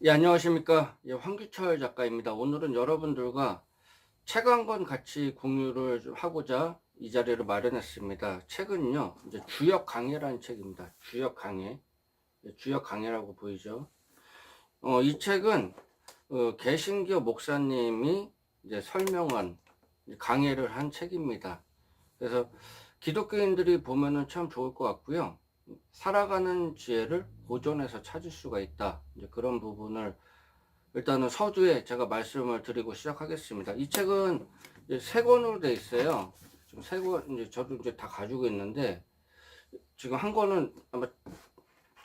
예, 안녕하십니까. 예, 황규철 작가입니다. 오늘은 여러분들과 책 한 권 같이 공유를 좀 하고자 이 자리를 마련했습니다. 책은요, 이제 주역 강해라는 책입니다. 주역 강해. 예, 주역 강해라고 보이죠. 이 책은, 개신교 목사님이 이제 설명한 강해를 한 책입니다. 그래서 기독교인들이 보면은 참 좋을 것 같고요. 살아가는 지혜를 고전에서 찾을 수가 있다. 이제 그런 부분을 일단은 서두에 제가 말씀을 드리고 시작하겠습니다. 이 책은 이제 세 권으로 되어 있어요. 지금 세 권, 이제 저도 이제 다 가지고 있는데, 지금 한 권은 아마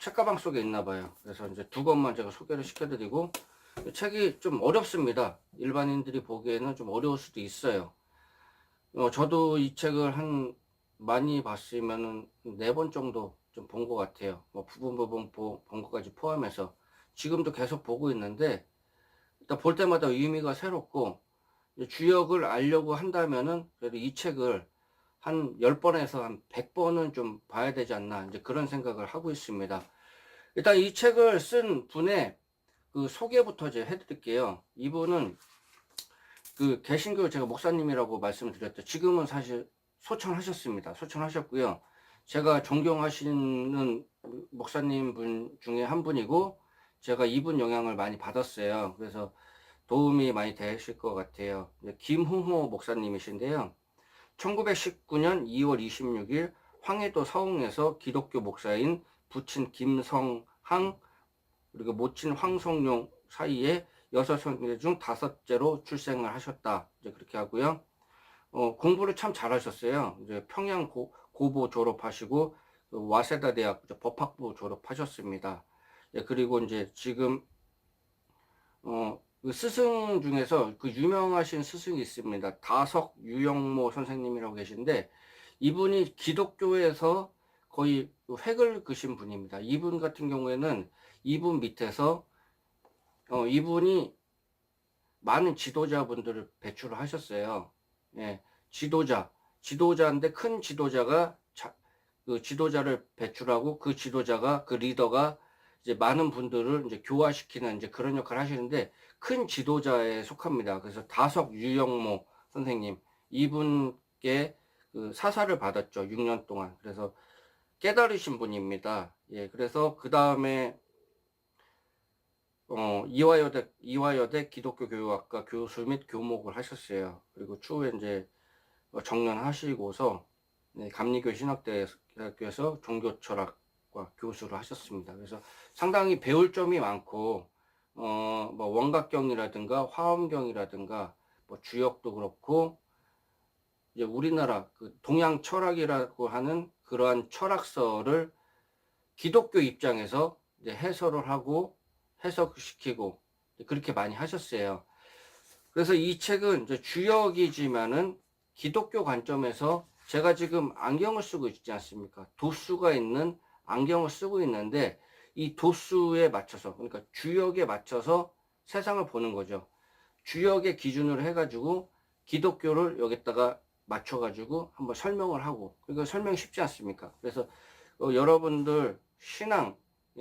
책가방 속에 있나 봐요. 그래서 이제 두 권만 제가 소개를 시켜드리고, 책이 좀 어렵습니다. 일반인들이 보기에는 좀 어려울 수도 있어요. 저도 이 책을 많이 봤으면은 네 번 정도 좀 본 것 같아요. 뭐 부분 본 것까지 포함해서. 지금도 계속 보고 있는데, 일단 볼 때마다 의미가 새롭고, 주역을 알려고 한다면은 그래도 이 책을 한 10번에서 한 100번은 좀 봐야 되지 않나, 이제 그런 생각을 하고 있습니다. 일단 이 책을 쓴 분의 그 소개부터 이제 해드릴게요. 이분은 그 개신교 제가 목사님이라고 말씀을 드렸죠. 지금은 사실 소천하셨습니다. 소천하셨고요. 제가 존경하시는 목사님 분 중에 한 분이고, 제가 이분 영향을 많이 받았어요. 그래서 도움이 많이 되실 것 같아요. 김흥호 목사님이신데요. 1919년 2월 26일 황해도 서흥에서 기독교 목사인 부친 김성항 그리고 모친 황성용 사이에 6형제 중 다섯째로 출생을 하셨다. 이제 그렇게 하고요. 공부를 참 잘하셨어요. 이제 평양 고보 졸업하시고 와세다 대학 법학부 졸업하셨습니다. 예, 그리고 이제 지금 그 스승 중에서 그 유명하신 스승이 있습니다. 다석 유영모 선생님이라고 계신데, 이분이 기독교에서 거의 획을 그신 분입니다. 이분 같은 경우에는 이분 밑에서 이분이 많은 지도자분들을 배출을 하셨어요. 예, 지도자인데 큰 지도자가 그 지도자를 배출하고 그 지도자가 그 리더가 이제 많은 분들을 이제 교화시키는 이제 그런 역할을 하시는데 큰 지도자에 속합니다. 그래서 다석 유영모 선생님 이분께 그 사사를 받았죠. 6년 동안. 그래서 깨달으신 분입니다. 예, 그래서 그 다음에 이화여대 기독교 교육학과 교수 및 교목을 하셨어요. 그리고 추후에 이제 정년하시고서 네, 감리교 신학대학교에서 종교철학과 교수를 하셨습니다. 그래서 상당히 배울 점이 많고, 뭐 원각경이라든가 화엄경이라든가 뭐 주역도 그렇고, 이제 우리나라 그 동양 철학이라고 하는 그러한 철학서를 기독교 입장에서 이제 해설을 하고 해석시키고 그렇게 많이 하셨어요. 그래서 이 책은 이제 주역이지만은 기독교 관점에서 제가 지금 안경을 쓰고 있지 않습니까? 도수가 있는 안경을 쓰고 있는데 이 도수에 맞춰서, 그러니까 주역에 맞춰서 세상을 보는 거죠. 주역의 기준으로 해가지고 기독교를 여기다가 맞춰가지고 한번 설명을 하고, 그러니까 설명이 쉽지 않습니까? 그래서 여러분들 신앙,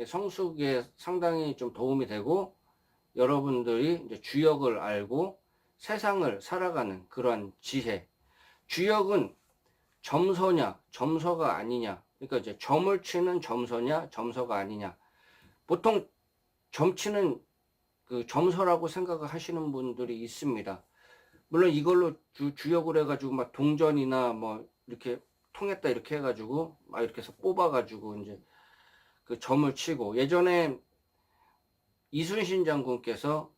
성숙에 상당히 좀 도움이 되고, 여러분들이 이제 주역을 알고 세상을 살아가는 그러한 지혜. 주역은 점서냐, 점서가 아니냐. 그러니까 이제 점을 치는 점서냐, 점서가 아니냐. 보통 점치는 그 점서라고 생각을 하시는 분들이 있습니다. 물론 이걸로 주역을 해가지고 막 동전이나 뭐 이렇게 통했다 이렇게 해가지고 막 이렇게 해서 뽑아가지고 이제 그 점을 치고, 예전에 이순신 장군께서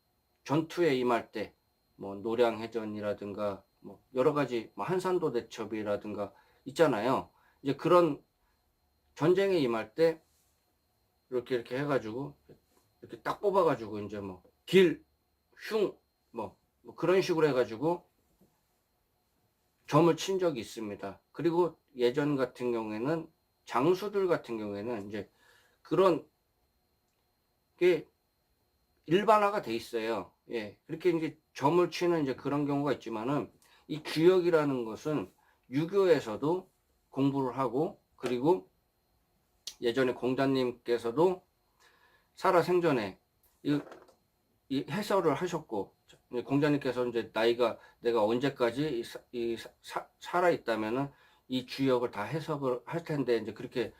전투에 임할 때 뭐 노량해전이라든가 뭐 여러 가지 뭐 한산도 대첩이라든가 있잖아요. 이제 그런 전쟁에 임할 때 이렇게 해가지고 이렇게 딱 뽑아가지고 이제 뭐 뭐 그런 식으로 해가지고 점을 친 적이 있습니다. 그리고 예전 같은 경우에는 장수들 같은 경우에는 이제 그런 게 일반화가 돼 있어요. 예. 그렇게 이제 점을 치는 이제 그런 경우가 있지만은 이 주역이라는 것은 유교에서도 공부를 하고, 그리고 예전에 공자님께서도 살아생전에 이 해설을 하셨고, 공자님께서 이제 나이가 내가 언제까지 살아 있다면은 이 주역을 다 해석을 할 텐데, 이제 그렇게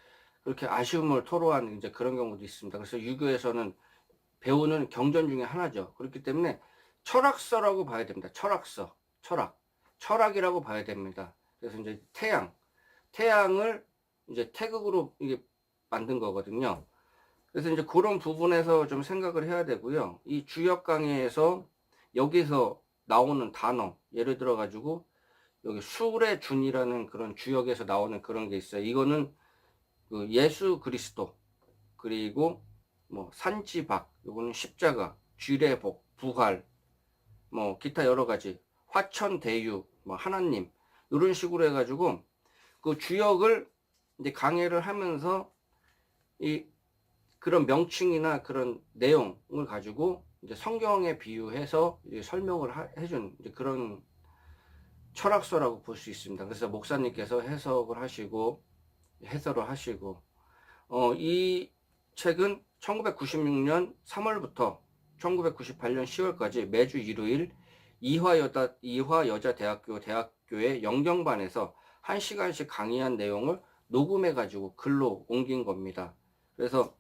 아쉬움을 토로한 이제 그런 경우도 있습니다. 그래서 유교에서는 배우는 경전 중에 하나죠. 그렇기 때문에 철학서라고 봐야 됩니다. 철학서, 철학이라고 봐야 됩니다. 그래서 이제 태양을 이제 태극으로 이게 만든 거거든요. 그래서 이제 그런 부분에서 좀 생각을 해야 되고요. 이 주역 강의에서 여기서 나오는 단어, 예를 들어 가지고 여기 술의 준이라는 그런 주역에서 나오는 그런 게 있어요. 이거는 그 예수 그리스도, 그리고 뭐 산지박, 요거는 십자가, 쥐레복, 부활, 뭐 기타 여러 가지, 화천대유, 뭐 하나님, 이런 식으로 해가지고 그 주역을 이제 강의를 하면서 이 그런 명칭이나 그런 내용을 가지고 이제 성경에 비유해서 이제 설명을 해준 이제 그런 철학서라고 볼 수 있습니다. 그래서 목사님께서 해설을 하시고, 이 책은 1996년 3월부터 1998년 10월까지 매주 일요일 이화여자대학교의 영경반에서 1시간씩 강의한 내용을 녹음해가지고 글로 옮긴 겁니다. 그래서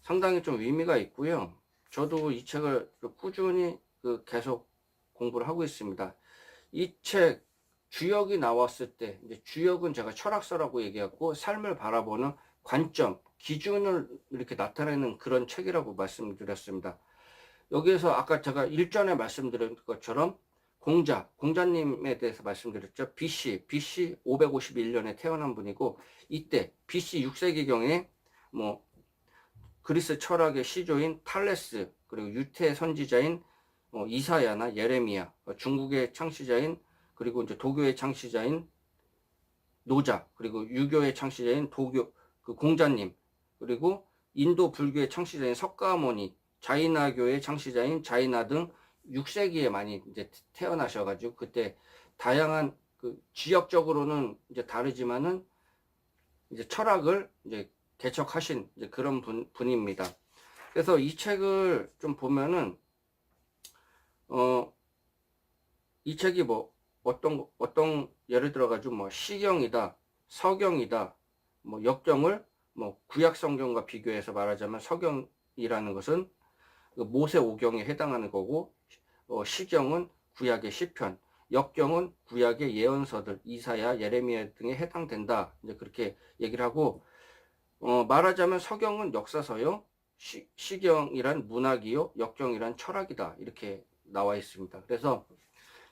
상당히 좀 의미가 있고요. 저도 이 책을 꾸준히 계속 공부를 하고 있습니다. 이 책 주역이 나왔을 때, 이제 주역은 제가 철학서라고 얘기했고, 삶을 바라보는 관점, 기준을 이렇게 나타내는 그런 책이라고 말씀드렸습니다. 여기에서 아까 제가 일전에 말씀드린 것처럼 공자님에 대해서 말씀드렸죠. BC 551년에 태어난 분이고, 이때 BC 6세기경에 뭐 그리스 철학의 시조인 탈레스, 그리고 유태 선지자인 이사야나 예레미야, 중국의 창시자인, 그리고 이제 도교의 창시자인 노자, 그리고 유교의 창시자인 공자님, 그리고 인도 불교의 창시자인 석가모니, 자이나교의 창시자인 자이나 등 6세기에 많이 이제 태어나셔가지고, 그때 다양한 지역적으로는 이제 다르지만은 이제 철학을 이제 개척하신 이제 그런 분입니다. 그래서 이 책을 좀 보면은 이 책이 뭐 어떤 예를 들어 가지고 뭐 시경이다, 서경이다, 뭐 역경을 뭐 구약 성경과 비교해서 말하자면 서경이라는 것은 모세 오경에 해당하는 거고, 시경은 구약의 시편, 역경은 구약의 예언서들 이사야, 예레미야 등에 해당된다. 이제 그렇게 얘기를 하고, 말하자면 서경은 역사서요, 시경이란 문학이요, 역경이란 철학이다. 이렇게 나와 있습니다. 그래서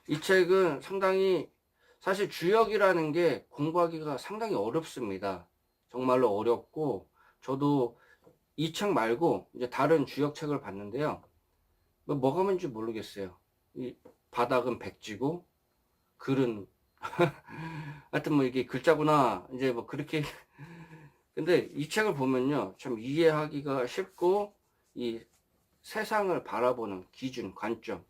이 책은 상당히, 사실 주역이라는 게 공부하기가 상당히 어렵습니다. 정말로 어렵고, 저도 이 책 말고 이제 다른 주역 책을 봤는데요. 뭐가 뭔지 모르겠어요. 이 바닥은 백지고 글은 하여튼 뭐 이게 글자구나 이제 뭐 그렇게. 근데 이 책을 보면요, 참 이해하기가 쉽고, 이 세상을 바라보는 기준, 관점,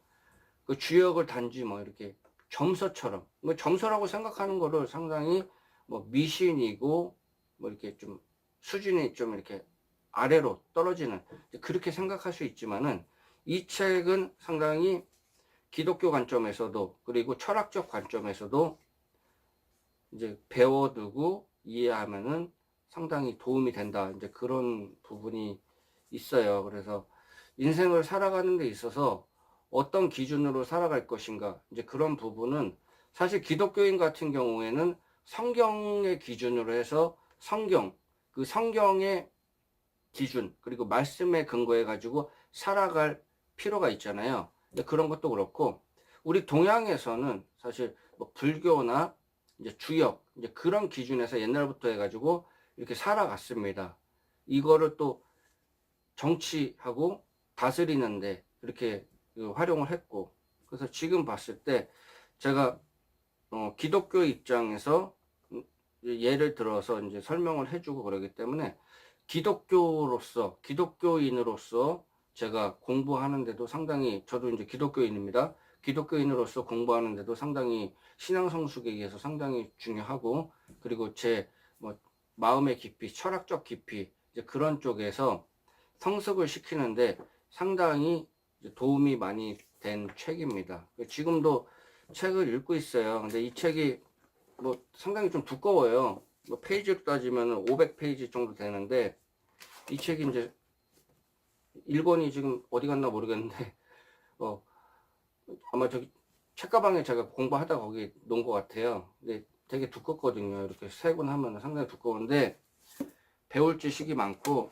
그 주역을 단지 뭐 이렇게 점서처럼, 뭐 점서라고 생각하는 거를 상당히 뭐 미신이고, 뭐 이렇게 좀 수준이 좀 이렇게 아래로 떨어지는, 그렇게 생각할 수 있지만은, 이 책은 상당히 기독교 관점에서도, 그리고 철학적 관점에서도 이제 배워두고 이해하면은 상당히 도움이 된다. 이제 그런 부분이 있어요. 그래서 인생을 살아가는 데 있어서 어떤 기준으로 살아갈 것인가, 이제 그런 부분은 사실 기독교인 같은 경우에는 성경의 기준으로 해서 그 성경의 기준, 그리고 말씀에 근거해 가지고 살아갈 필요가 있잖아요. 근데 그런 것도 그렇고, 우리 동양에서는 사실 뭐 불교나 이제 주역, 이제 그런 기준에서 옛날부터 해가지고 이렇게 살아갔습니다. 이거를 또 정치하고 다스리는데 그렇게 활용을 했고, 그래서 지금 봤을 때 제가 기독교 입장에서 예를 들어서 이제 설명을 해주고 그러기 때문에, 기독교인으로서 제가 공부하는데도 상당히, 저도 이제 기독교인입니다. 기독교인으로서 공부하는데도 상당히 신앙 성숙에 의해서 상당히 중요하고, 그리고 제 뭐 마음의 깊이, 철학적 깊이, 이제 그런 쪽에서 성숙을 시키는데 상당히 도움이 많이 된 책입니다. 지금도 책을 읽고 있어요. 근데 이 책이 뭐 상당히 좀 두꺼워요. 뭐 페이지로 따지면 500페이지 정도 되는데, 이 책이 이제 1권이 지금 어디 갔나 모르겠는데, 아마 저기 책가방에 제가 공부하다 거기 놓은 것 같아요. 근데 되게 두껍거든요. 이렇게 3권 하면 상당히 두꺼운데, 배울 지식이 많고,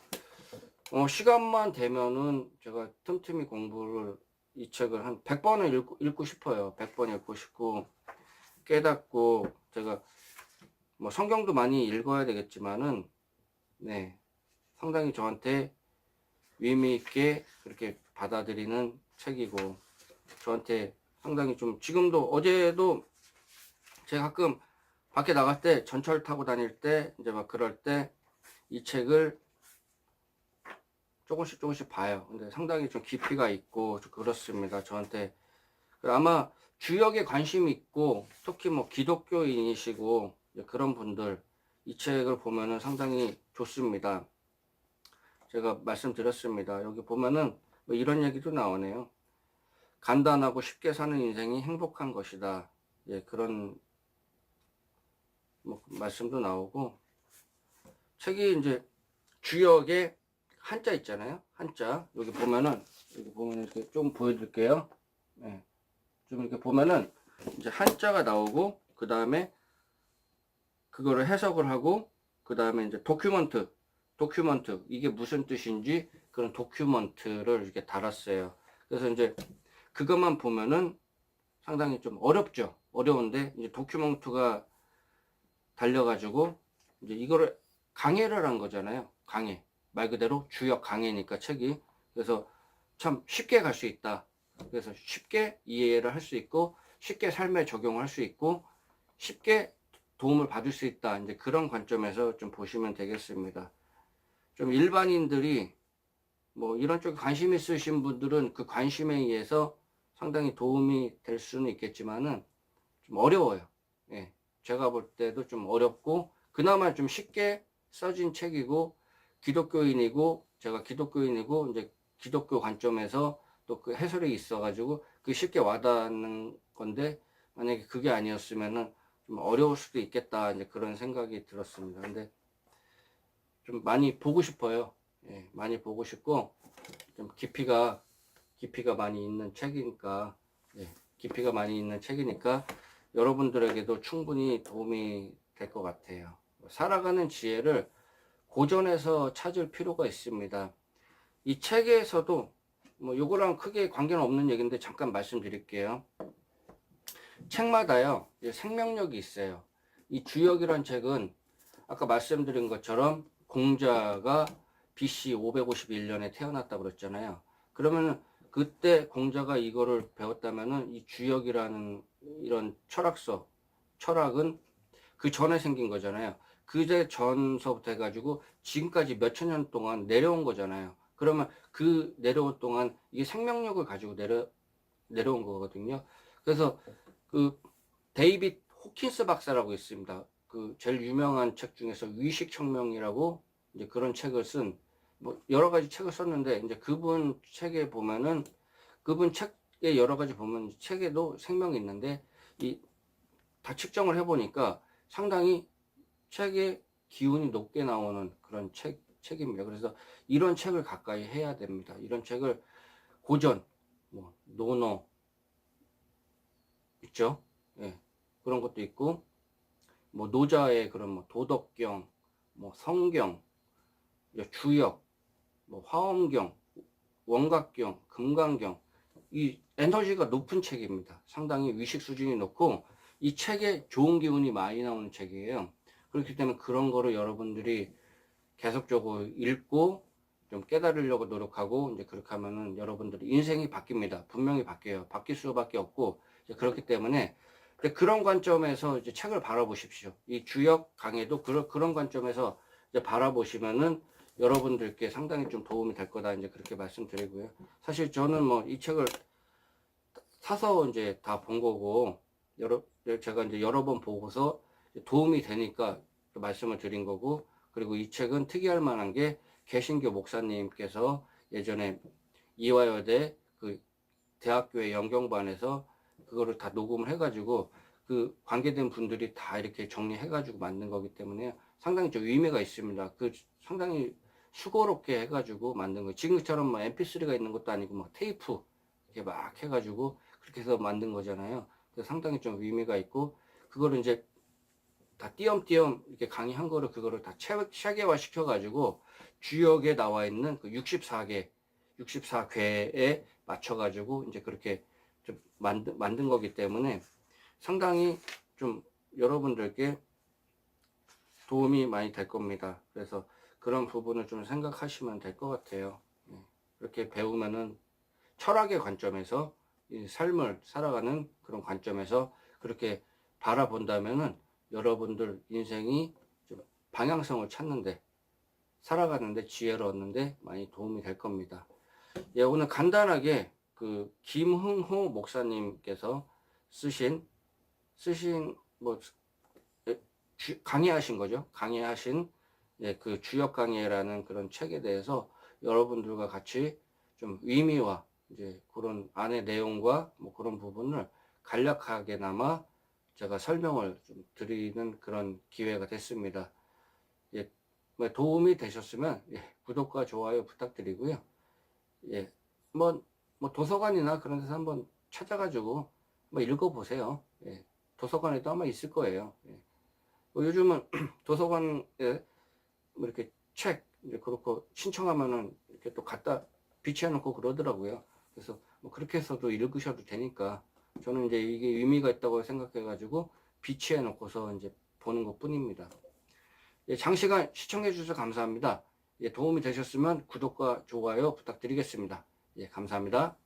시간만 되면은 제가 틈틈이 공부를, 이 책을 한 100번은 읽고 싶어요. 100번 읽고 싶고, 깨닫고, 제가 뭐 성경도 많이 읽어야 되겠지만은, 네, 상당히 저한테 의미 있게 그렇게 받아들이는 책이고, 저한테 상당히 좀, 지금도 어제도 제가 가끔 밖에 나갈 때, 전철 타고 다닐 때, 이제 막 그럴 때 이 책을 조금씩 봐요. 근데 상당히 좀 깊이가 있고 좀 그렇습니다. 저한테. 아마 주역에 관심이 있고, 특히 뭐 기독교인이시고 그런 분들 이 책을 보면은 상당히 좋습니다. 제가 말씀드렸습니다. 여기 보면은 뭐 이런 얘기도 나오네요. 간단하고 쉽게 사는 인생이 행복한 것이다. 예, 그런 뭐 말씀도 나오고, 책이 이제 주역에 한자 있잖아요. 한자. 여기 보면은 이렇게 좀 보여드릴게요. 예. 좀 이렇게 보면은 이제 한자가 나오고, 그 다음에 그거를 해석을 하고, 그 다음에 이제 도큐먼트 이게 무슨 뜻인지 그런 도큐먼트를 이렇게 달았어요. 그래서 이제 그것만 보면은 상당히 좀 어렵죠. 어려운데 이제 도큐먼트가 달려가지고 이제 이거를 강해를 한 거잖아요. 강해. 말 그대로 주역 강해니까 책이. 그래서 참 쉽게 갈 수 있다. 그래서 쉽게 이해를 할 수 있고, 쉽게 삶에 적용할 수 있고, 쉽게 도움을 받을 수 있다. 이제 그런 관점에서 좀 보시면 되겠습니다. 좀 일반인들이 뭐 이런 쪽에 관심 있으신 분들은 그 관심에 의해서 상당히 도움이 될 수는 있겠지만은 좀 어려워요. 예. 제가 볼 때도 좀 어렵고, 그나마 좀 쉽게 써진 책이고, 기독교인이고, 제가 기독교인이고, 이제 기독교 관점에서 또 그 해설이 있어가지고, 그 쉽게 와닿는 건데, 만약에 그게 아니었으면은 좀 어려울 수도 있겠다, 이제 그런 생각이 들었습니다. 근데 좀 많이 보고 싶어요. 예, 많이 보고 싶고, 좀 깊이가 많이 있는 책이니까, 예, 깊이가 많이 있는 책이니까, 여러분들에게도 충분히 도움이 될 것 같아요. 살아가는 지혜를 고전에서 찾을 필요가 있습니다. 이 책에서도 뭐 요거랑 크게 관계는 없는 얘기인데 잠깐 말씀드릴게요. 책마다요 생명력이 있어요. 이 주역이란 책은 아까 말씀드린 것처럼 공자가 BC 551년에 태어났다고 그랬잖아요. 그러면 그때 공자가 이거를 배웠다면은 이 주역이라는 이런 철학은 그 전에 생긴 거잖아요. 그제 전서부터 해가지고 지금까지 몇천 년 동안 내려온 거잖아요. 그러면 그 내려온 동안 이게 생명력을 가지고 내려온 거거든요. 그래서 그 데이빗 호킨스 박사라고 있습니다. 그 제일 유명한 책 중에서 위식혁명이라고 이제 그런 책을 쓴, 뭐 여러 가지 책을 썼는데, 이제 그분 책에 보면은, 그분 책에 여러 가지 보면 책에도 생명이 있는데, 이 다 측정을 해보니까 상당히 책의 기운이 높게 나오는 그런 책입니다. 그래서 이런 책을 가까이 해야 됩니다. 이런 책을 고전, 뭐 논어 있죠. 예, 그런 것도 있고, 뭐 노자의 그런 뭐 도덕경, 뭐 성경, 주역, 뭐 화엄경, 원각경, 금강경, 이 에너지가 높은 책입니다. 상당히 위식 수준이 높고, 이 책에 좋은 기운이 많이 나오는 책이에요. 그렇기 때문에 그런 거를 여러분들이 계속적으로 읽고 좀 깨달으려고 노력하고, 이제 그렇게 하면은 여러분들이 인생이 바뀝니다. 분명히 바뀌어요. 바뀔 수밖에 없고, 그렇기 때문에 그런 관점에서 이제 책을 바라보십시오. 이 주역 강의도 그런 관점에서 이제 바라보시면은 여러분들께 상당히 좀 도움이 될 거다, 이제 그렇게 말씀드리고요. 사실 저는 뭐 이 책을 사서 이제 다 본 거고, 제가 이제 여러 번 보고서 도움이 되니까 또 말씀을 드린 거고, 그리고 이 책은 특이할 만한 게 개신교 목사님께서 예전에 이화여대 그 대학교의 연경반에서 그거를 다 녹음을 해가지고 그 관계된 분들이 다 이렇게 정리해가지고 만든 거기 때문에 상당히 좀 의미가 있습니다. 그 상당히 수고롭게 해가지고 만든 거. 지금처럼 뭐 MP3가 있는 것도 아니고 막 테이프 이렇게 막 해가지고 그렇게 해서 만든 거잖아요. 그래서 상당히 좀 의미가 있고 그거를 이제 다 띄엄띄엄 이렇게 강의한 거를 그거를 다 체계화 시켜가지고 주역에 나와 있는 그 64괴에 맞춰가지고 이제 그렇게 좀 만든 거기 때문에 상당히 좀 여러분들께 도움이 많이 될 겁니다. 그래서 그런 부분을 좀 생각하시면 될 것 같아요. 이렇게 배우면은 철학의 관점에서 이 삶을 살아가는 그런 관점에서 그렇게 바라본다면은 여러분들 인생이 좀 방향성을 찾는데 살아가는데 지혜를 얻는데 많이 도움이 될 겁니다. 예, 오늘 간단하게 그 김흥호 목사님께서 쓰신 뭐 강의하신 거죠. 강의하신 그 주역 강의라는 그런 책에 대해서 여러분들과 같이 좀 의미와 이제 그런 안의 내용과 뭐 그런 부분을 간략하게나마 제가 설명을 좀 드리는 그런 기회가 됐습니다. 예, 뭐 도움이 되셨으면 구독과 좋아요 부탁드리고요. 예, 뭐 도서관이나 그런 데서 한번 찾아가지고 뭐 읽어보세요. 예, 도서관에도 아마 있을 거예요. 예. 뭐 요즘은 도서관에 뭐 이렇게 책 이제 그렇고 신청하면은 이렇게 또 갖다 비치해 놓고 그러더라고요. 그래서 뭐 그렇게 해서도 읽으셔도 되니까 저는 이제 이게 의미가 있다고 생각해 가지고 비치해 놓고서 이제 보는 것 뿐입니다. 예, 장시간 시청해 주셔서 감사합니다. 예, 도움이 되셨으면 구독과 좋아요 부탁드리겠습니다. 예, 감사합니다.